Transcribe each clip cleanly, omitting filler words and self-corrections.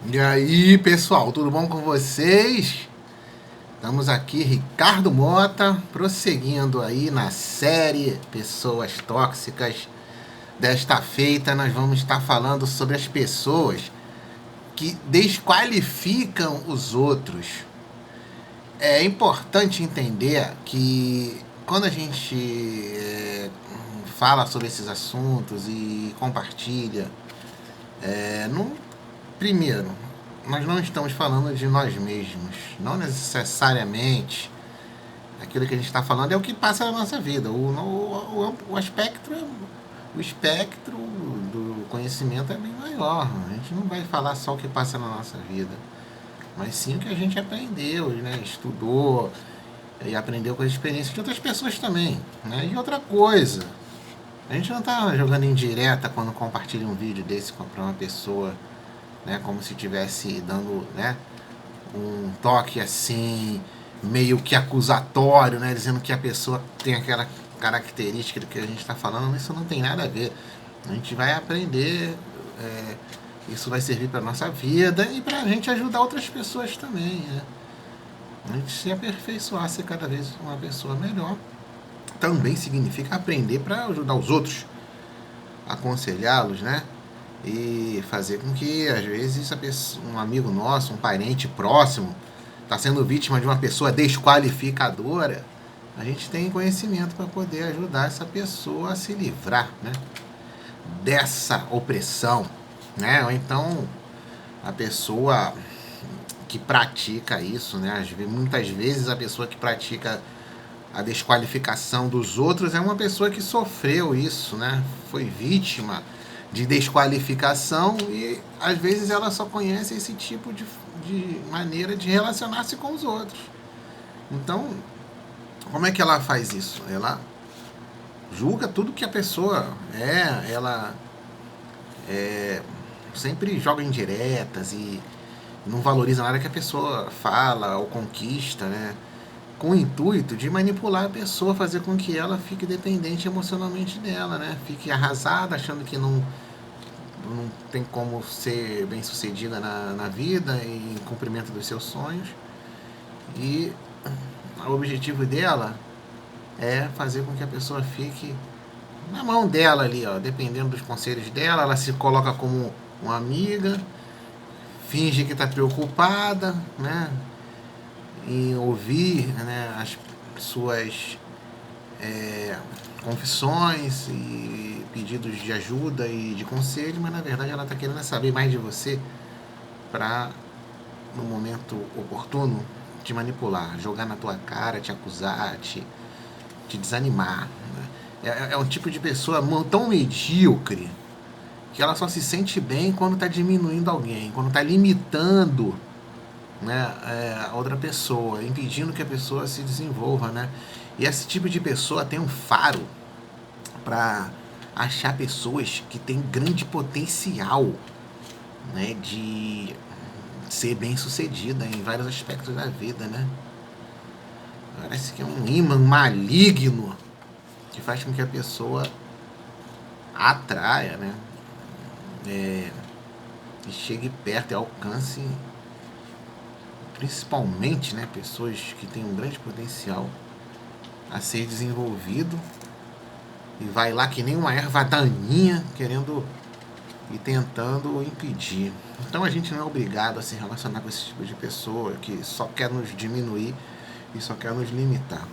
E aí, pessoal, tudo bom com vocês? Estamos aqui, Ricardo Mota, prosseguindo aí na série Pessoas Tóxicas. Desta feita, nós vamos estar falando sobre as pessoas que desqualificam os outros. É importante entender que quando a gente fala sobre esses assuntos e compartilha, não, primeiro, nós não estamos falando de nós mesmos. Não necessariamente aquilo que a gente está falando é o que passa na nossa vida. O espectro do conhecimento é bem maior. A gente não vai falar só o que passa na nossa vida, mas sim o que a gente aprendeu, né? Estudou e aprendeu com as experiências de outras pessoas também. Né? E outra coisa, a gente não está jogando indireta quando compartilha um vídeo desse para uma pessoa, né, como se estivesse dando, né, um toque assim, meio que acusatório, né, dizendo que a pessoa tem aquela característica do que a gente está falando. Isso não tem nada a ver. A gente vai aprender, isso vai servir para nossa vida e para a gente ajudar outras pessoas também. Né? A gente se aperfeiçoar, ser cada vez uma pessoa melhor, também significa aprender para ajudar os outros, aconselhá-los, né? E fazer com que, às vezes, um amigo nosso, um parente próximo, está sendo vítima de uma pessoa desqualificadora, a gente tem conhecimento para poder ajudar essa pessoa a se livrar, né, dessa opressão, né? Ou então a pessoa que pratica isso, né? Muitas vezes a pessoa que pratica a desqualificação dos outros é uma pessoa que sofreu isso, né? Foi vítima de desqualificação e às vezes ela só conhece esse tipo de maneira de relacionar-se com os outros. Então, como é que ela faz isso? Ela julga tudo que a pessoa ela sempre joga indiretas e não valoriza nada que a pessoa fala ou conquista, né? Com o intuito de manipular a pessoa, fazer com que ela fique dependente emocionalmente dela, né? Fique arrasada, achando que não tem como ser bem sucedida na vida e em cumprimento dos seus sonhos. E o objetivo dela é fazer com que a pessoa fique na mão dela ali, ó, dependendo dos conselhos dela. Ela se coloca como uma amiga, finge que está preocupada, né, em ouvir, né, as suas confissões e pedidos de ajuda e de conselho, mas na verdade ela está querendo saber mais de você para, no momento oportuno, te manipular, jogar na tua cara, te acusar, te desanimar. Né? É um tipo de pessoa tão medíocre que ela só se sente bem quando está diminuindo alguém, quando está limitando, né, a outra pessoa, impedindo que a pessoa se desenvolva. Né? E esse tipo de pessoa tem um faro para achar pessoas que têm grande potencial, né, de ser bem sucedida em vários aspectos da vida, né? Parece que é um imã maligno que faz com que a pessoa atraia, né? E chegue perto e alcance, principalmente, né, pessoas que têm um grande potencial a ser desenvolvido e vai lá que nem uma erva daninha querendo e tentando impedir. Então a gente não é obrigado a se relacionar com esse tipo de pessoa que só quer nos diminuir e só quer nos limitar.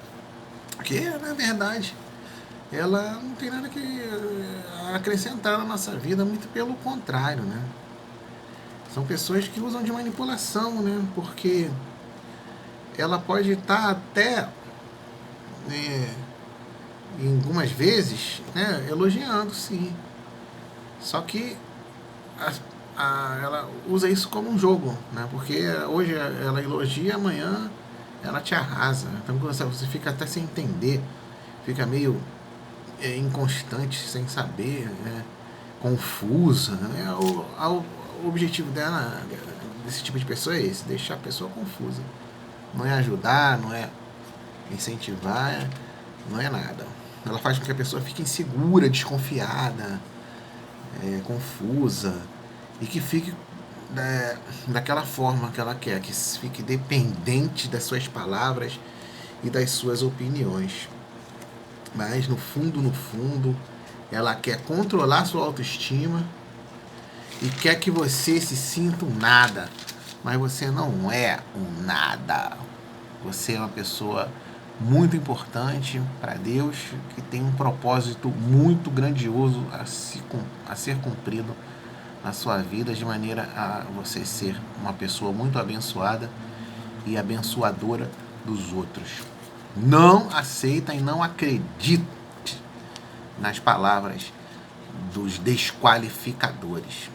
Porque, na verdade, ela não tem nada que acrescentar na nossa vida, muito pelo contrário, né? São pessoas que usam de manipulação, né? Porque ela pode estar até, né, em algumas vezes, né, elogiando, sim. Só que ela usa isso como um jogo, né? Porque hoje ela elogia, amanhã ela te arrasa. Então você fica até sem entender, fica meio inconstante, sem saber, né? Confusa. Né? O objetivo dela, desse tipo de pessoa, é esse: deixar a pessoa confusa. Não é ajudar, não é incentivar, não é nada. Ela faz com que a pessoa fique insegura, desconfiada, confusa, e que fique daquela forma que ela quer, que fique dependente das suas palavras e das suas opiniões. Mas no fundo, ela quer controlar sua autoestima e quer que você se sinta um nada. Mas você não é um nada. Você é uma pessoa muito importante para Deus, que tem um propósito muito grandioso a ser cumprido na sua vida, de maneira a você ser uma pessoa muito abençoada e abençoadora dos outros. Não aceita e não acredite nas palavras dos desqualificadores,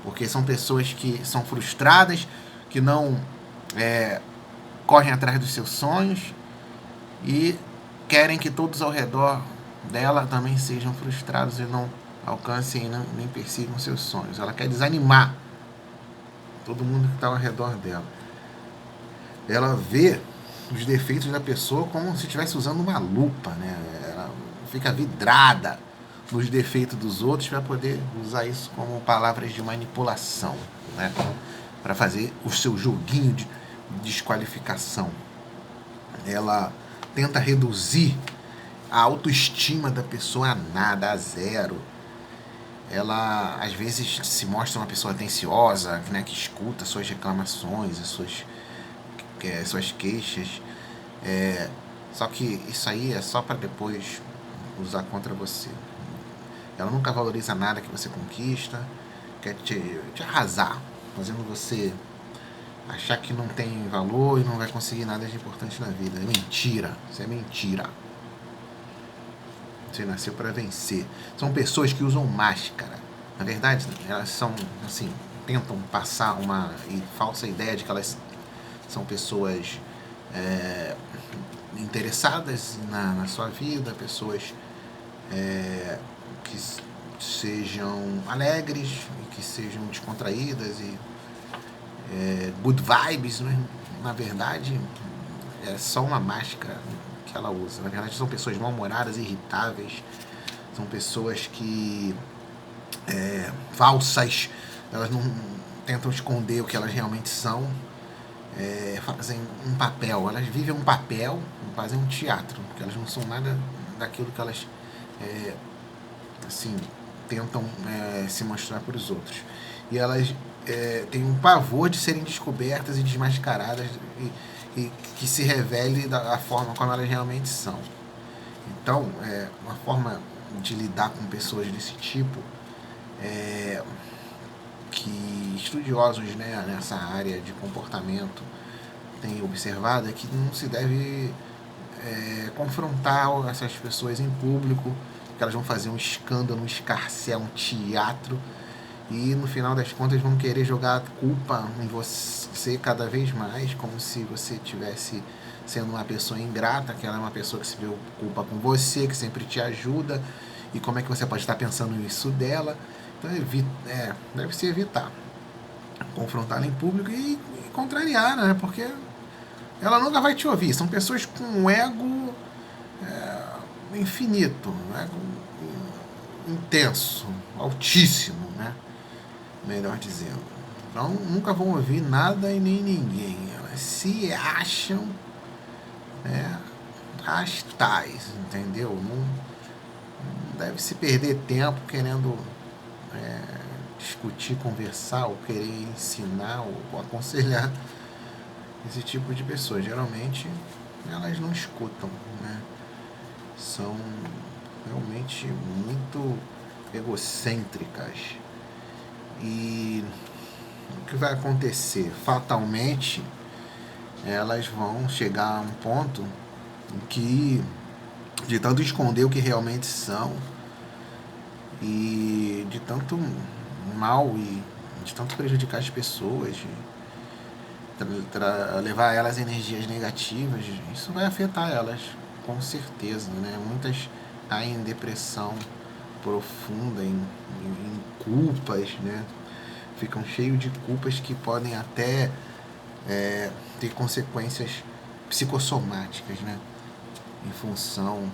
porque são pessoas que são frustradas, que não correm atrás dos seus sonhos e querem que todos ao redor dela também sejam frustrados e não alcancem e nem persigam seus sonhos. Ela quer desanimar todo mundo que está ao redor dela. Ela vê os defeitos da pessoa como se estivesse usando uma lupa, né? Ela fica vidrada nos defeitos dos outros para poder usar isso como palavras de manipulação, né? Para fazer o seu joguinho de desqualificação. Ela tenta reduzir a autoestima da pessoa a nada, a zero. Ela às vezes se mostra uma pessoa atenciosa, né, que escuta suas reclamações, suas queixas. Só que isso aí é só para depois usar contra você. Ela nunca valoriza nada que você conquista, quer te arrasar, fazendo você achar que não tem valor e não vai conseguir nada de importante na vida. É mentira, isso é mentira. Você nasceu para vencer. São pessoas que usam máscara. Na verdade, elas são, assim, tentam passar uma falsa ideia de que elas são pessoas interessadas na sua vida, pessoas que sejam alegres, que sejam descontraídas e good vibes, né? Na verdade, é só uma máscara que ela usa. Na verdade, são pessoas mal-humoradas, irritáveis, são pessoas que falsas, elas não tentam esconder o que elas realmente são, fazem um papel, elas vivem um papel, fazem um teatro, porque elas não são nada daquilo que elas assim, tentam se mostrar para os outros. E elas têm um pavor de serem descobertas e desmascaradas e que se revele da forma como elas realmente são. Então, uma forma de lidar com pessoas desse tipo que estudiosos, né, nessa área de comportamento têm observado é que não se deve confrontar essas pessoas em público, que elas vão fazer um escândalo, um escarcéu, um teatro, e no final das contas vão querer jogar a culpa em você cada vez mais, como se você tivesse sendo uma pessoa ingrata, que ela é uma pessoa que se preocupa com você, que sempre te ajuda, e como é que você pode estar pensando isso dela. Então deve-se evitar confrontá-la em público e contrariar, né? Porque ela nunca vai te ouvir. São pessoas com um ego infinito, um ego intenso, altíssimo, né? Melhor dizendo. Então nunca vão ouvir nada e nem ninguém. Elas se acham as tais, entendeu? Não deve se perder tempo querendo discutir, conversar, ou querer ensinar ou aconselhar esse tipo de pessoas. Geralmente elas não escutam, né? São realmente muito egocêntricas. E o que vai acontecer? Fatalmente, elas vão chegar a um ponto em que, de tanto esconder o que realmente são, e de tanto mal e de tanto prejudicar as pessoas, levar a elas energias negativas, isso vai afetar elas, com certeza, né? Muitas caem em depressão profunda, em culpas, né? Ficam cheios de culpas que podem até ter consequências psicossomáticas, né? Em função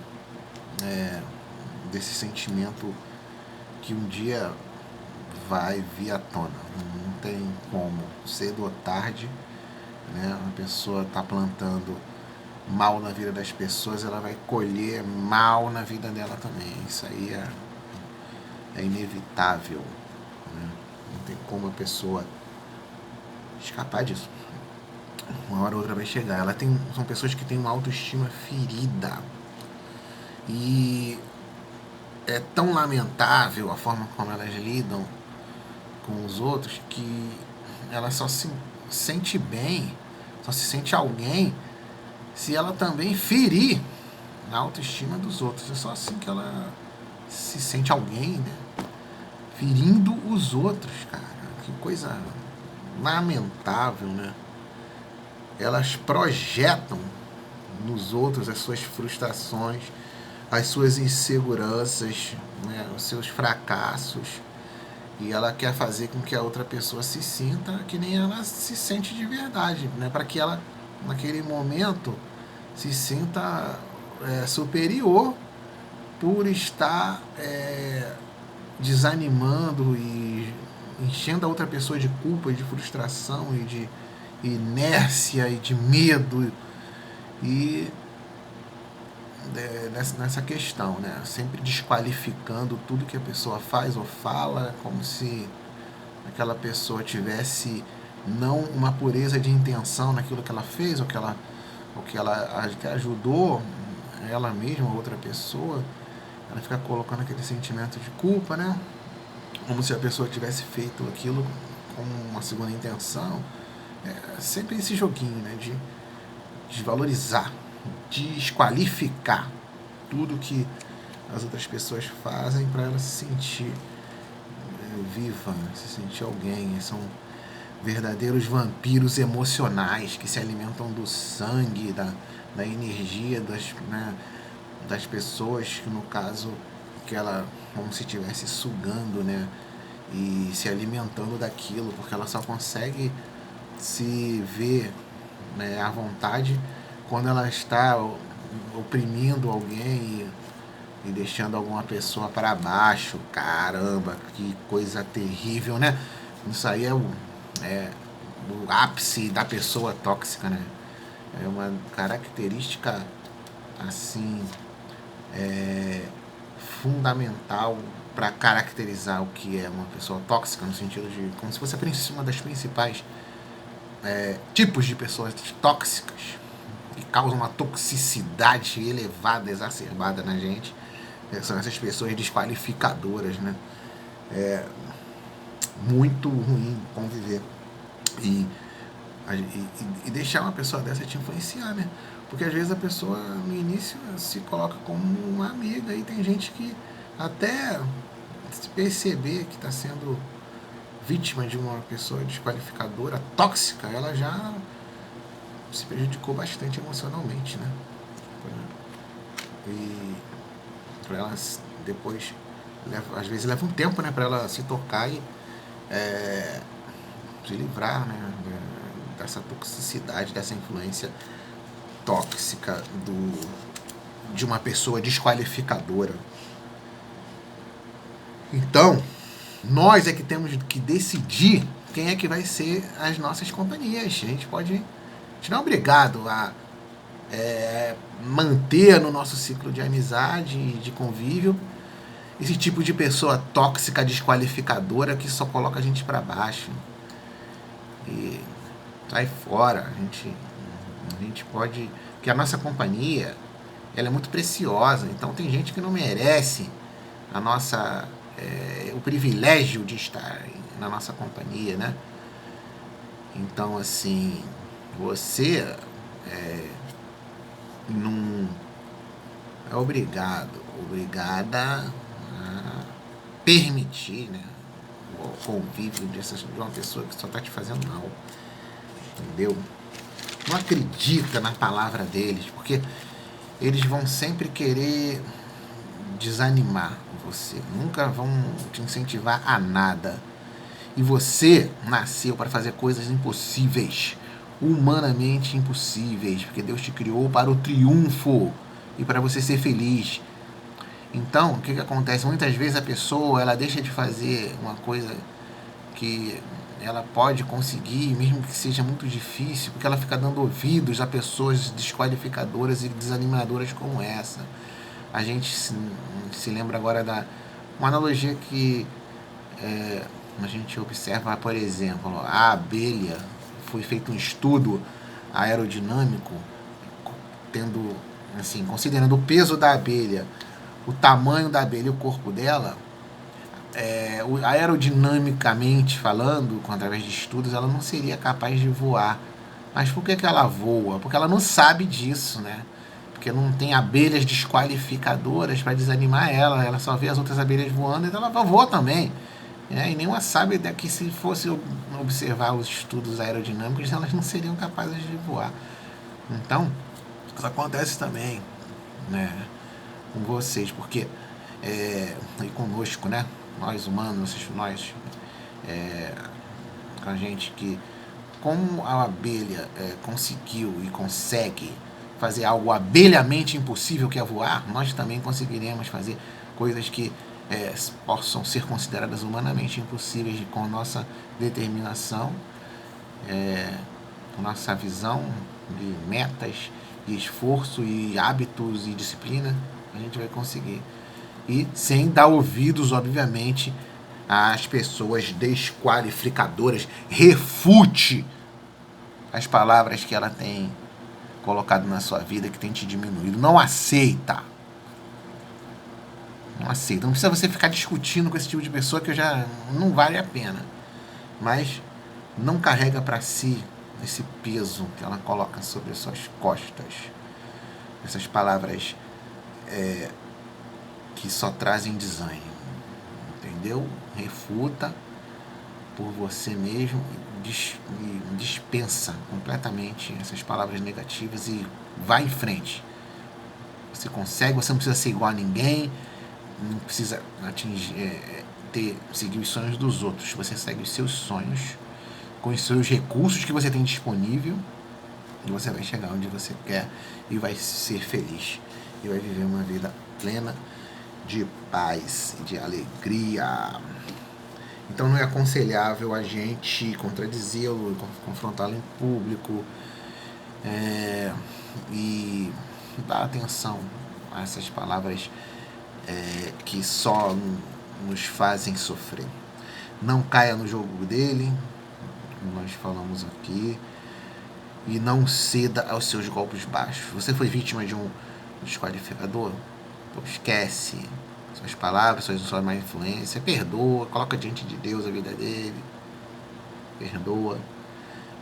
desse sentimento que um dia vai vir à tona. Não tem como, cedo ou tarde, né? A pessoa está plantando mal na vida das pessoas, ela vai colher mal na vida dela também. Isso aí é inevitável, né? Não tem como a pessoa escapar disso. Uma hora ou outra vai chegar. São pessoas que têm uma autoestima ferida. E é tão lamentável a forma como elas lidam com os outros que ela só se sente bem, só se sente alguém se ela também ferir a autoestima dos outros. É só assim que ela se sente alguém, né? Ferindo os outros, cara. Que coisa lamentável, né? Elas projetam nos outros as suas frustrações, as suas inseguranças, né? Os seus fracassos. E ela quer fazer com que a outra pessoa se sinta que nem ela se sente de verdade, né? Para que ela, naquele momento, se sinta superior por estar desanimando e enchendo a outra pessoa de culpa e de frustração e de inércia e de medo e nessa questão, né? Sempre desqualificando tudo que a pessoa faz ou fala, como se aquela pessoa tivesse não uma pureza de intenção naquilo que ela fez ou que ela ajudou ela mesma ou outra pessoa. Ela fica colocando aquele sentimento de culpa, né? Como se a pessoa tivesse feito aquilo com uma segunda intenção. Sempre esse joguinho, né? De desvalorizar, desqualificar tudo que as outras pessoas fazem para ela se sentir viva, se sentir alguém. São verdadeiros vampiros emocionais que se alimentam do sangue, da energia das pessoas, que no caso que ela como se estivesse sugando, né? E se alimentando daquilo, porque ela só consegue se ver, né, à vontade quando ela está oprimindo alguém e deixando alguma pessoa para baixo. Caramba, que coisa terrível, né? Isso aí é o ápice da pessoa tóxica, né? É uma característica assim fundamental para caracterizar o que é uma pessoa tóxica, no sentido de como se fosse uma das principais tipos de pessoas tóxicas que causam uma toxicidade elevada, exacerbada na gente. São essas pessoas desqualificadoras, né? É muito ruim conviver e deixar uma pessoa dessa te influenciar, né? Porque às vezes a pessoa no início se coloca como uma amiga e tem gente que até se perceber que está sendo vítima de uma pessoa desqualificadora, tóxica, ela já se prejudicou bastante emocionalmente, né? E para ela depois, às vezes leva um tempo, né, para ela se tocar e se livrar, né, dessa toxicidade, dessa influência tóxica de uma pessoa desqualificadora. Então, nós é que temos que decidir quem é que vai ser as nossas companhias. A gente não é obrigado a manter no nosso ciclo de amizade e de convívio esse tipo de pessoa tóxica, desqualificadora, que só coloca a gente para baixo e sai fora. A gente pode, porque a nossa companhia, ela é muito preciosa, então tem gente que não merece o privilégio de estar na nossa companhia, né? Então, assim, você não é obrigada a permitir, né, o convívio de uma pessoa que só está te fazendo mal, entendeu? Não acredita na palavra deles, porque eles vão sempre querer desanimar você, nunca vão te incentivar a nada. E você nasceu para fazer coisas impossíveis, humanamente impossíveis, porque Deus te criou para o triunfo e para você ser feliz. Então, o que acontece? Muitas vezes a pessoa ela deixa de fazer uma coisa que ela pode conseguir, mesmo que seja muito difícil, porque ela fica dando ouvidos a pessoas desqualificadoras e desanimadoras como essa. A gente se lembra agora da uma analogia que a gente observa, por exemplo, a abelha. Foi feito um estudo aerodinâmico, tendo, assim, considerando o peso da abelha, o tamanho da abelha e o corpo dela, aerodinamicamente falando, através de estudos, ela não seria capaz de voar. Mas por que ela voa? Porque ela não sabe disso, né? Porque não tem abelhas desqualificadoras para desanimar ela. Ela só vê as outras abelhas voando, então ela voa também. E nenhuma sabe que se fosse observar os estudos aerodinâmicos, elas não seriam capazes de voar. Então, isso acontece também, né, com vocês, porque e conosco, né? Nós humanos, nós, com a gente, que como a abelha conseguiu e consegue fazer algo abelhamente impossível, que é voar, nós também conseguiremos fazer coisas que possam ser consideradas humanamente impossíveis com nossa determinação, com nossa visão de metas, de esforço e hábitos e disciplina, a gente vai conseguir. E sem dar ouvidos, obviamente, às pessoas desqualificadoras. Refute as palavras que ela tem colocado na sua vida, que tem te diminuído. Não aceita. Não aceita. Não precisa você ficar discutindo com esse tipo de pessoa, que já não vale a pena. Mas não carrega para si esse peso que ela coloca sobre as suas costas. Essas palavras que só trazem desânimo. Entendeu? Refuta por você mesmo e dispensa completamente essas palavras negativas e vai em frente. Você consegue, você não precisa ser igual a ninguém, não precisa atingir, seguir os sonhos dos outros. Você segue os seus sonhos com os seus recursos que você tem disponível e você vai chegar onde você quer e vai ser feliz e vai viver uma vida plena de paz e de alegria. Então não é aconselhável a gente contradizê-lo, confrontá-lo em público, e dar atenção a essas palavras que só nos fazem sofrer. Não caia no jogo dele, como nós falamos aqui, e não ceda aos seus golpes baixos. Você foi vítima de um desqualificador? Então esquece suas palavras, sua má influência, perdoa, coloca diante de Deus a vida dele, perdoa,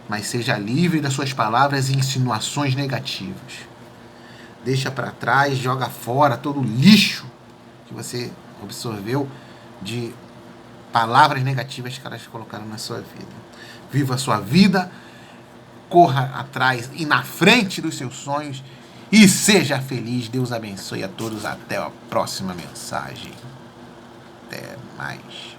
mas seja livre das suas palavras e insinuações negativas. Deixa para trás, joga fora todo o lixo que você absorveu de palavras negativas que elas colocaram na sua vida. Viva a sua vida, corra atrás e na frente dos seus sonhos e seja feliz. Deus abençoe a todos. Até a próxima mensagem. Até mais.